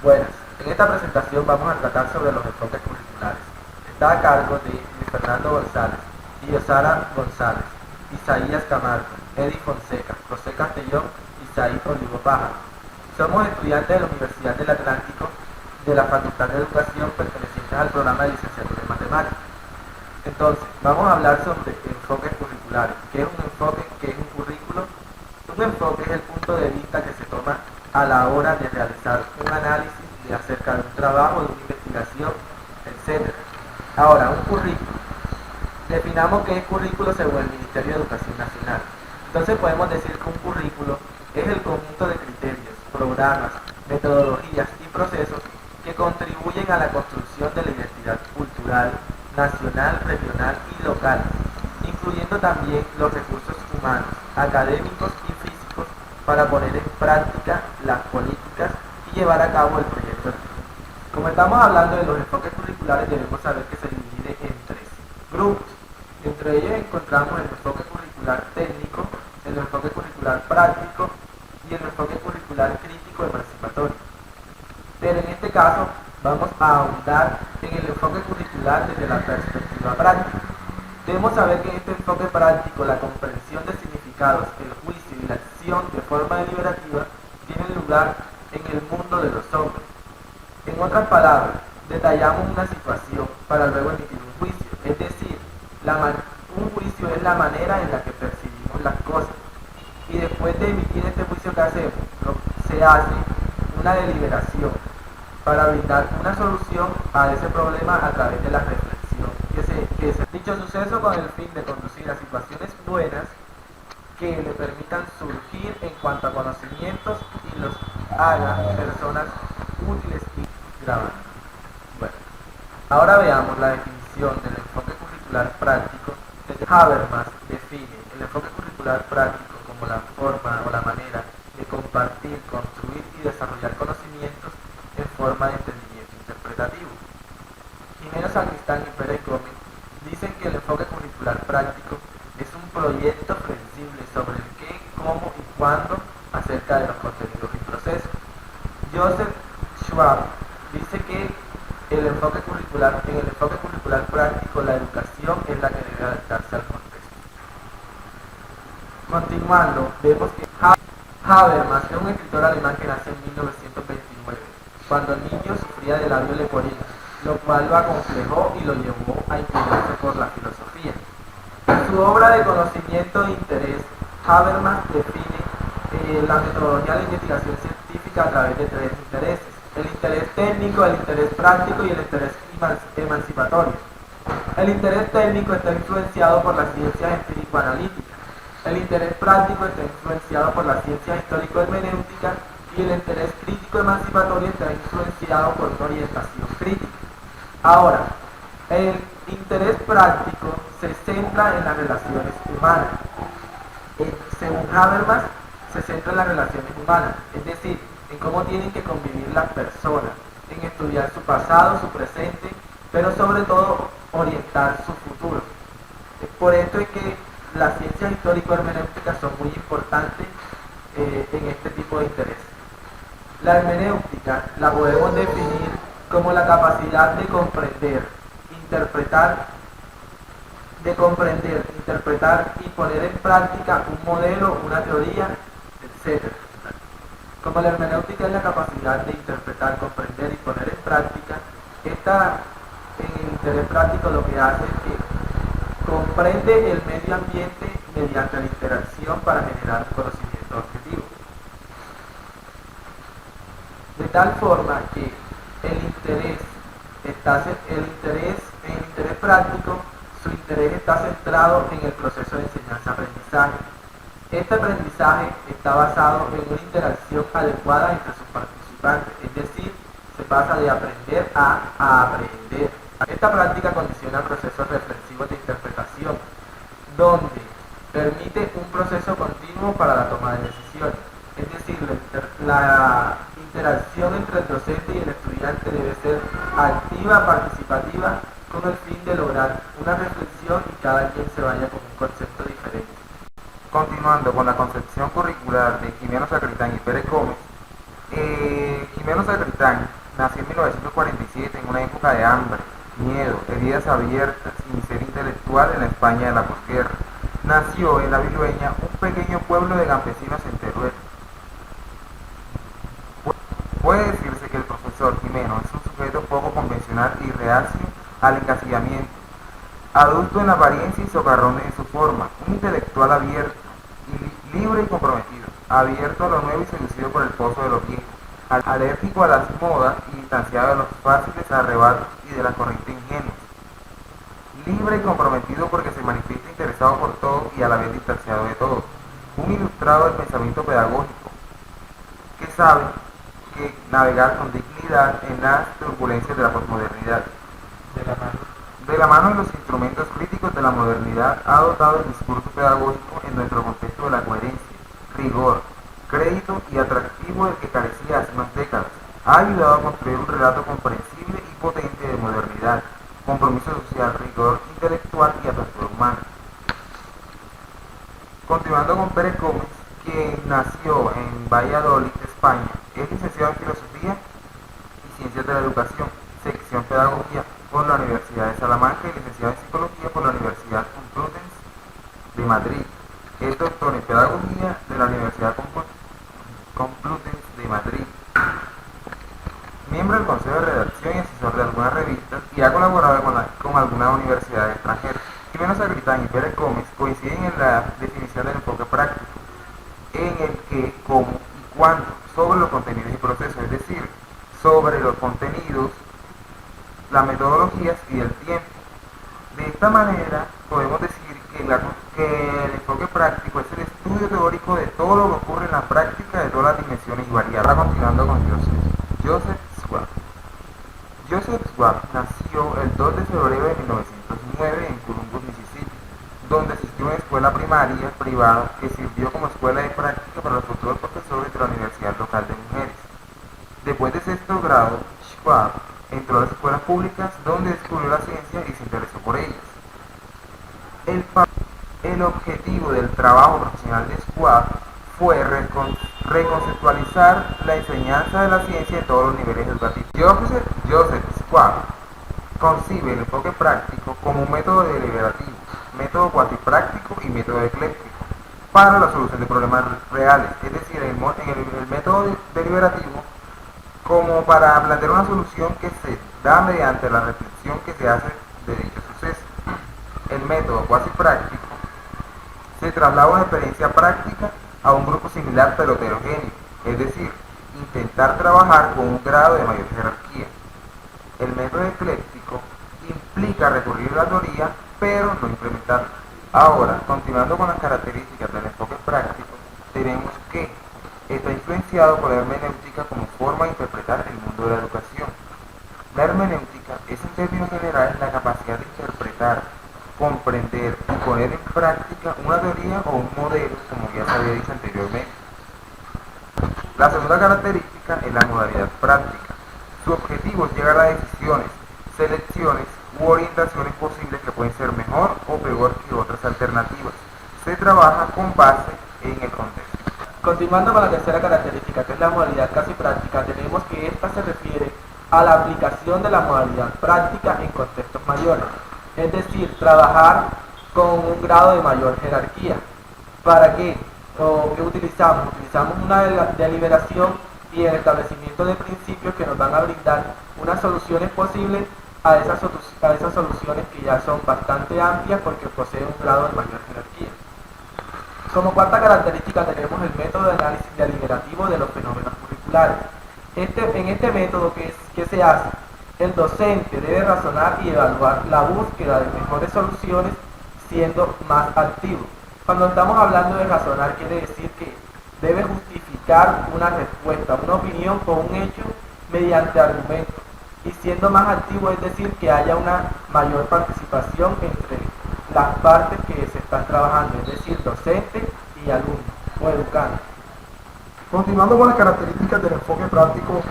Buenas, en esta presentación vamos a tratar sobre los enfoques curriculares. Está a cargo de Luis Fernando González, Iosara González, Isaías Camargo, Edi Fonseca, José Castellón y Said Olivo Pájaro. Somos estudiantes de la Universidad del Atlántico de la Facultad de Educación pertenecientes al programa de licenciatura en Matemáticas. Entonces, vamos a hablar sobre enfoques curriculares. ¿Qué es un enfoque? ¿Qué es un currículo? Un enfoque es el punto de vista que se toma a la hora de realizar un análisis acerca de un trabajo, de una investigación, etc. Ahora, un currículo. Definamos qué es currículo según el Ministerio de Educación Nacional. Entonces podemos decir que un currículo es el conjunto de criterios, programas, metodologías y procesos que contribuyen a la construcción de la identidad cultural, nacional, regional y local, incluyendo también los recursos humanos, académicos y físicos para poner en práctica las políticas y llevar a cabo el proyecto. Como estamos hablando de los enfoques curriculares, debemos saber que se divide en tres grupos. Entre ellos encontramos el enfoque curricular técnico, el enfoque curricular práctico y el enfoque curricular crítico emancipatorio. Pero en este caso vamos a ahondar en el enfoque curricular desde la perspectiva práctica. Debemos saber que en este enfoque práctico la comprensión de significados, el juicio y la acción de forma deliberativa tienen lugar en el mundo de los hombres. En otras palabras, detallamos una situación para luego emitir un juicio, es decir, un juicio es la manera en la que percibimos las cosas. Y después de emitir este juicio que hacemos, se hace una deliberación para brindar una solución a ese problema a través de la reflexión dicho suceso con el fin de conducir a situaciones buenas que le permitan surgir en cuanto a conocimientos y los haga personas útiles y grabadas. Bueno, ahora veamos la definición del enfoque curricular práctico. Habermas define el enfoque curricular práctico como la forma o la manera de compartir, construir y desarrollar conocimientos en forma de entendimiento interpretativo. Jimeno Sacristán y Pérez Gómez dicen que el enfoque curricular práctico es un proyecto flexible sobre el qué, cómo y cuándo acerca de los contenidos y procesos. Joseph Schwab dice que en el enfoque curricular práctico la educación es la que debe adaptarse al contexto. Continuando, vemos que Habermas es un escritor alemán que nació en 1929, cuando el niño sufría de labio leporino, lo cual lo acomplejó y lo llevó a inclinarse por la filosofía. En su obra de conocimiento e interés, Habermas define la metodología de la investigación científica a través de tres intereses: el interés técnico, el interés práctico y el interés emancipatorio. El interés técnico está influenciado por las ciencias empírico-analíticas, el interés práctico está influenciado por las ciencias histórico-hermenéuticas y el interés crítico-emancipatorio está influenciado por una orientación crítica. Ahora, el interés práctico se centra en las relaciones humanas. Según Habermas, se centra en las relaciones humanas, es decir, en cómo tienen que convivir las personas, en estudiar su pasado, su presente, pero sobre todo orientar su futuro. Por esto es que las ciencias histórico-hermenéuticas son muy importantes en este tipo de interés. La hermenéutica la podemos definir como la capacidad de comprender, interpretar y poner en práctica un modelo, una teoría, etc. Como la hermenéutica es la capacidad de interpretar, comprender y poner en práctica, en el interés práctico lo que hace es que comprende el medio ambiente mediante la interacción para generar un conocimiento objetivo. De tal forma que el interés práctico, su interés está centrado en el proceso de enseñanza-aprendizaje. Este aprendizaje está basado en una interacción adecuada entre sus participantes, es decir, se pasa de aprender a aprender. Esta práctica condiciona procesos reflexivos de interpretación, donde permite un proceso continuo para la toma de decisiones. Es decir, la interacción entre el docente y el estudiante debe ser activa, participativa, con el fin de lograr una reflexión y cada quien se vaya con un concepto diferente. Continuando con la concepción curricular de Jimeno Sacristán y Pérez Gómez, Jimeno Sacristán nació en 1947 en una época de hambre, miedo, heridas abiertas y miseria intelectual en la España de la posguerra. Nació en La Vilueña, un pequeño pueblo de campesinos en Teruel. Puede decirse que el profesor Jimeno es un sujeto poco convencional y reacio al encasillamiento, adulto en la apariencia y socarrón en su forma, un intelectual abierto, libre y comprometido, abierto a lo nuevo y seducido por el pozo de lo viejo, alérgico a las modas y distanciado de los fáciles arrebatos y de la corriente ingenua, libre y comprometido porque se manifiesta interesado por todo y a la vez distanciado de todo, un ilustrado del pensamiento pedagógico, que sabe que navegar con dignidad en las turbulencias de la posmodernidad. De la mano de los instrumentos críticos de la modernidad, ha dotado el discurso pedagógico en nuestro contexto de la coherencia, rigor, crédito y atractivo del que carecía hace unas décadas. Ha ayudado a construir un relato comprensible y potente de modernidad, compromiso social, rigor intelectual y apertura humana. Continuando con Pérez Gómez, quien nació en Valladolid, España, es licenciado en Filosofía y Ciencias de la Educación, sección Pedagogía, por la Universidad de Salamanca y licenciado en Psicología por la Universidad Complutense de Madrid. Es doctor en Pedagogía de la Universidad Complutense de Madrid. Miembro del Consejo de Redacción y asesor de algunas revistas y ha colaborado con algunas universidades extranjeras. Jimeno Sacristán y Pérez Gómez coinciden en la definición del enfoque práctico, en el que, cómo y cuándo, sobre los contenidos y procesos, es decir, sobre los contenidos, las metodologías y el tiempo. De esta manera, podemos decir que el enfoque práctico es el estudio teórico de todo lo que ocurre en la práctica de todas las dimensiones y variables. Continuando con Joseph Schwab. Joseph Schwab nació el 2 de febrero de 1909 en Columbus, Mississippi, donde asistió a una escuela primaria privada que sirvió como escuela de práctica para los futuros profesores de la Universidad Local de Mujeres. Después de sexto grado, Schwab entró a las escuelas públicas donde descubrió la ciencia y se interesó por ellas. El objetivo del trabajo profesional de Schwab fue reconceptualizar la enseñanza de la ciencia en todos los niveles educativos. Joseph Schwab concibe el enfoque práctico como un método deliberativo, método cuantipráctico y método ecléctico para la solución de problemas reales, es decir, el método deliberativo como para plantear una solución que se da mediante la reflexión que se hace de dicho suceso. El método cuasi práctico se traslada una experiencia práctica a un grupo similar pero heterogéneo, es decir, intentar trabajar con un grado de mayor jerarquía. El método ecléctico implica recurrir a la teoría pero no implementarla. Ahora, continuando con las características del enfoque práctico, tenemos que está influenciado por la hermenéutica como forma de interpretar el mundo de la educación. La hermenéutica es en términos generales la capacidad de interpretar, comprender y poner en práctica una teoría o un modelo, como ya se había dicho anteriormente. La segunda característica es la modalidad práctica. Su objetivo es llegar a decisiones, selecciones u orientaciones posibles que pueden ser mejor o peor que otras alternativas. Se trabaja con base en el contexto. Continuando con la tercera característica, que es la modalidad casi práctica, tenemos que esta se refiere a la aplicación de la modalidad práctica en contextos mayores, es decir, trabajar con un grado de mayor jerarquía. ¿Para qué? ¿Qué utilizamos? Utilizamos una deliberación y el establecimiento de principios que nos van a brindar unas soluciones posibles a esas soluciones que ya son bastante amplias porque poseen un grado de mayor jerarquía. Como cuarta característica tenemos el método de análisis deliberativo de los fenómenos curriculares. En este método, ¿qué se hace? El docente debe razonar y evaluar la búsqueda de mejores soluciones siendo más activo. Cuando estamos hablando de razonar, quiere decir que debe justificar una respuesta, una opinión con un hecho mediante argumentos. Y siendo más activo, es decir, que haya una mayor participación entre las partes que se están trabajando, es decir, docente y alumno o educando. Continuando con las características del enfoque práctico,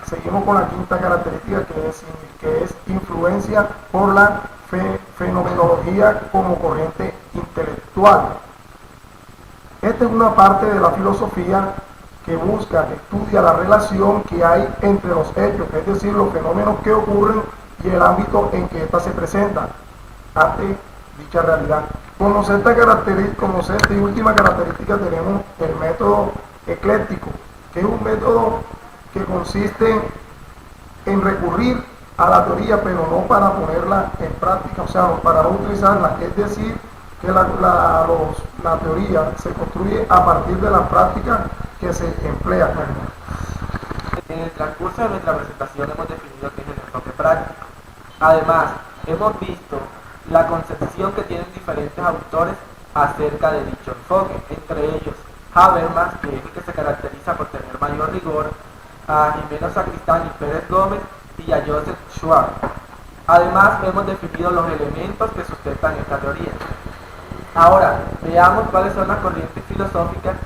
seguimos con la quinta característica que es influencia por la fenomenología como corriente intelectual. Esta es una parte de la filosofía que busca, que estudia la relación que hay entre los hechos, es decir, los fenómenos que ocurren y el ámbito en que ésta se presenta ante dicha realidad. Como sexta y última característica tenemos el método ecléctico, que es un método que consiste en recurrir a la teoría, pero no para ponerla en práctica, o sea, para no utilizarla, es decir, que la teoría se construye a partir de la práctica que se emplea. En el transcurso de nuestra presentación hemos definido qué es el enfoque práctico. Además, hemos visto la concepción que tienen diferentes autores acerca de dicho enfoque, entre ellos Habermas, que es el que se caracteriza por tener mayor rigor, a Jimeno Sacristán y Pérez Gómez y a Joseph Schwab. Además, hemos definido los elementos que sustentan esta teoría. Ahora, veamos cuáles son las corrientes filosóficas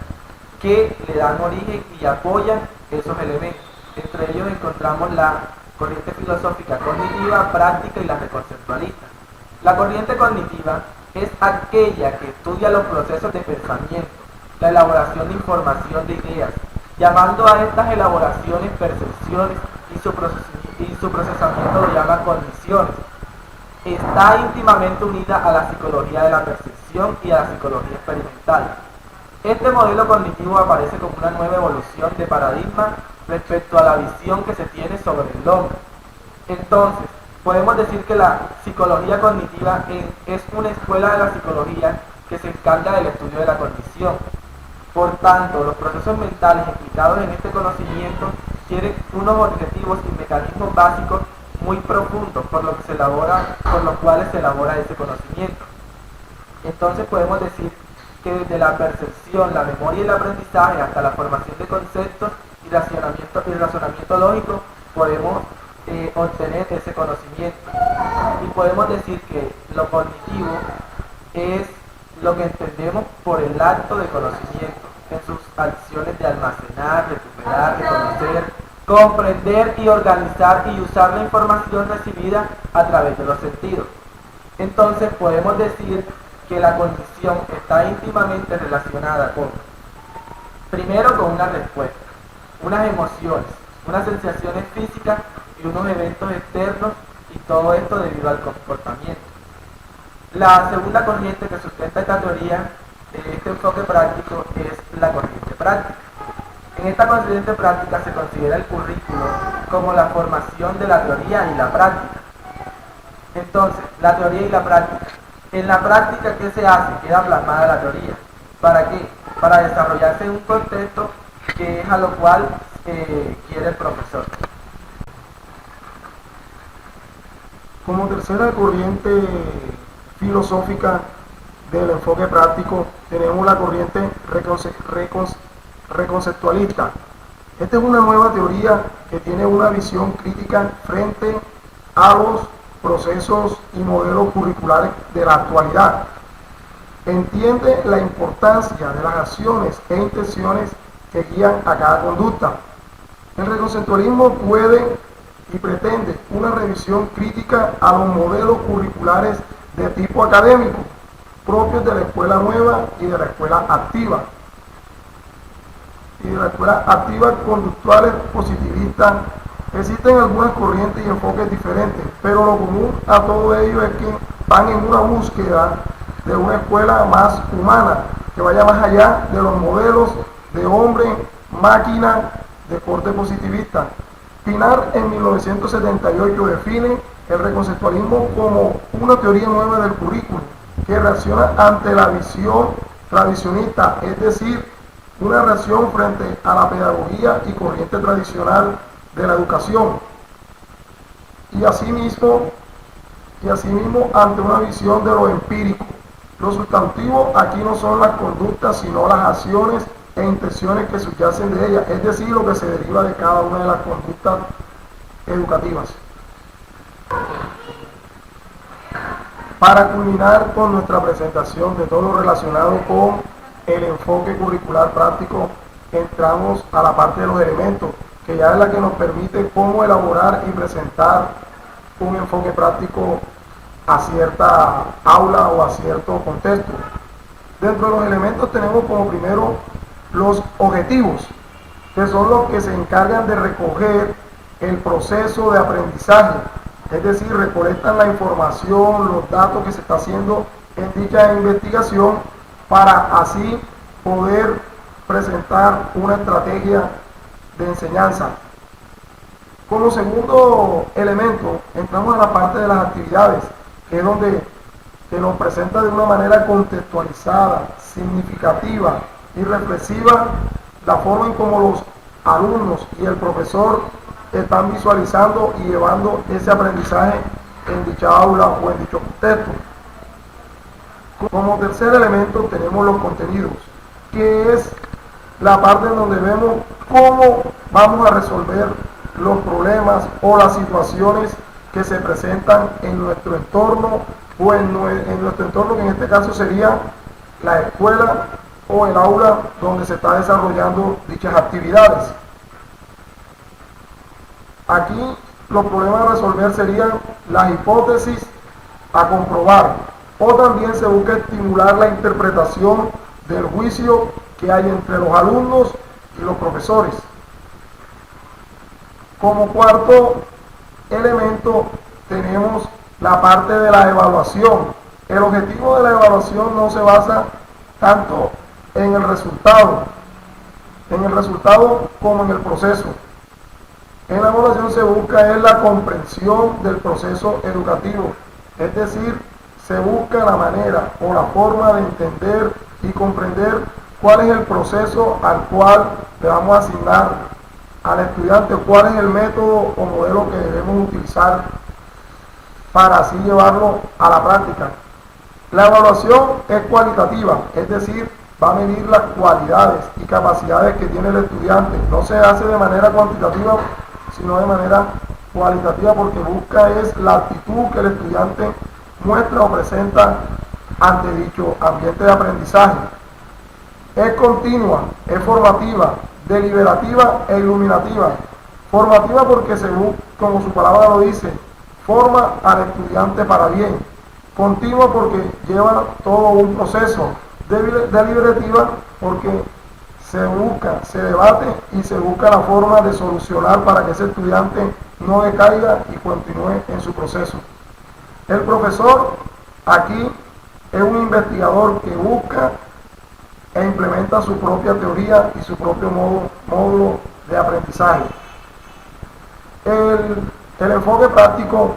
que le dan origen y apoyan esos elementos. Entre ellos encontramos la corriente filosófica cognitiva, práctica y la reconceptualista. La corriente cognitiva es aquella que estudia los procesos de pensamiento, la elaboración de información de ideas, llamando a estas elaboraciones percepciones y su procesamiento lo llama cogniciones. Está íntimamente unida a la psicología de la percepción y a la psicología experimental. Este modelo cognitivo aparece como una nueva evolución de paradigma respecto a la visión que se tiene sobre el hombre. Entonces, podemos decir que la psicología cognitiva es una escuela de la psicología que se encarga del estudio de la cognición. Por tanto, los procesos mentales implicados en este conocimiento tienen unos objetivos y mecanismos básicos muy profundos por los cuales se elabora ese conocimiento. Entonces podemos decir que desde la percepción, la memoria y el aprendizaje hasta la formación de conceptos y razonamiento lógico podemos obtener ese conocimiento. Y podemos decir que lo cognitivo es lo que entendemos por el acto de conocimiento, en sus acciones de almacenar, recuperar, reconocer, comprender y organizar y usar la información recibida a través de los sentidos. Entonces podemos decir que la cognición está íntimamente relacionada primero con una respuesta, unas emociones, unas sensaciones físicas y unos eventos externos, y todo esto debido al comportamiento. La segunda corriente que sustenta esta teoría, este enfoque práctico, es la corriente práctica. En esta corriente práctica se considera el currículo como la formación de la teoría y la práctica. Entonces, la teoría y la práctica. En la práctica, ¿qué se hace? Queda plasmada la teoría. ¿Para qué? Para desarrollarse en un contexto que es a lo cual quiere el profesor. Como tercera corriente filosófica del enfoque práctico tenemos la corriente reconceptualista. Esta es una nueva teoría que tiene una visión crítica frente a los procesos y modelos curriculares de la actualidad. Entiende la importancia de las acciones e intenciones que guían a cada conducta. El reconceptualismo puede y pretende una revisión crítica a los modelos curriculares de tipo académico, propios de la escuela nueva y de la escuela activa. Y de la escuela activa conductuales positivistas. Existen algunas corrientes y enfoques diferentes, pero lo común a todo ello es que van en una búsqueda de una escuela más humana, que vaya más allá de los modelos de hombre, máquina, de corte positivista. Pinar en 1978 define el reconceptualismo como una teoría nueva del currículo que reacciona ante la visión tradicionista, es decir, una reacción frente a la pedagogía y corriente tradicional de la educación, y asimismo ante una visión de lo empírico. Lo sustantivo aquí no son las conductas, sino las acciones e intenciones que subyacen de ellas, es decir, lo que se deriva de cada una de las conductas educativas. Para culminar con nuestra presentación de todo lo relacionado con el enfoque curricular práctico, entramos a la parte de los elementos, que ya es la que nos permite cómo elaborar y presentar un enfoque práctico a cierta aula o a cierto contexto. Dentro de los elementos tenemos como primero los objetivos. que son los que se encargan de recoger el proceso de aprendizaje, es decir, recolectan la información, los datos que se está haciendo en dicha investigación para así poder presentar una estrategia de enseñanza. Como segundo elemento, entramos a la parte de las actividades, que es donde se nos presenta de una manera contextualizada, significativa y reflexiva la forma en cómo los alumnos y el profesor están visualizando y llevando ese aprendizaje en dicha aula o en dicho contexto. Como tercer elemento tenemos los contenidos, que es la parte en donde vemos cómo vamos a resolver los problemas o las situaciones que se presentan en nuestro entorno o en nuestro entorno, que en este caso sería la escuela o el aula donde se está desarrollando dichas actividades. Aquí los problemas a resolver serían las hipótesis a comprobar, o también se busca estimular la interpretación del juicio que hay entre los alumnos y los profesores. Como cuarto elemento tenemos la parte de la evaluación. El objetivo de la evaluación no se basa tanto en el resultado como en el proceso. En la evaluación se busca es la comprensión del proceso educativo, es decir, se busca la manera o la forma de entender y comprender cuál es el proceso al cual le vamos a asignar al estudiante, cuál es el método o modelo que debemos utilizar para así llevarlo a la práctica. La evaluación es cualitativa, es decir, va a medir las cualidades y capacidades que tiene el estudiante. No se hace de manera cuantitativa, sino de manera cualitativa, porque busca es la actitud que el estudiante muestra o presenta ante dicho ambiente de aprendizaje. Es continua, es formativa, deliberativa e iluminativa. Formativa porque según como su palabra lo dice, forma al estudiante para bien. Continua porque lleva todo un proceso. Deliberativa porque se busca, se debate y se busca la forma de solucionar para que ese estudiante no decaiga y continúe en su proceso. El profesor aquí es un investigador que busca e implementa su propia teoría y su propio módulo de aprendizaje. El enfoque práctico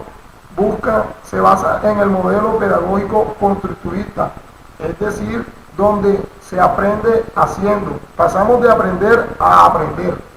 se basa en el modelo pedagógico constructivista, es decir, donde se aprende haciendo. Pasamos de aprender a aprender.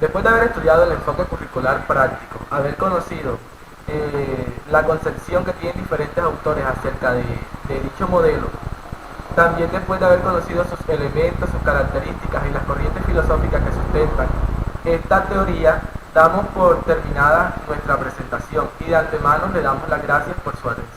Después de haber estudiado el enfoque curricular práctico, haber conocido la concepción que tienen diferentes autores acerca de dicho modelo, también después de haber conocido sus elementos, sus características y las corrientes filosóficas que sustentan esta teoría, damos por terminada nuestra presentación y de antemano le damos las gracias por su atención.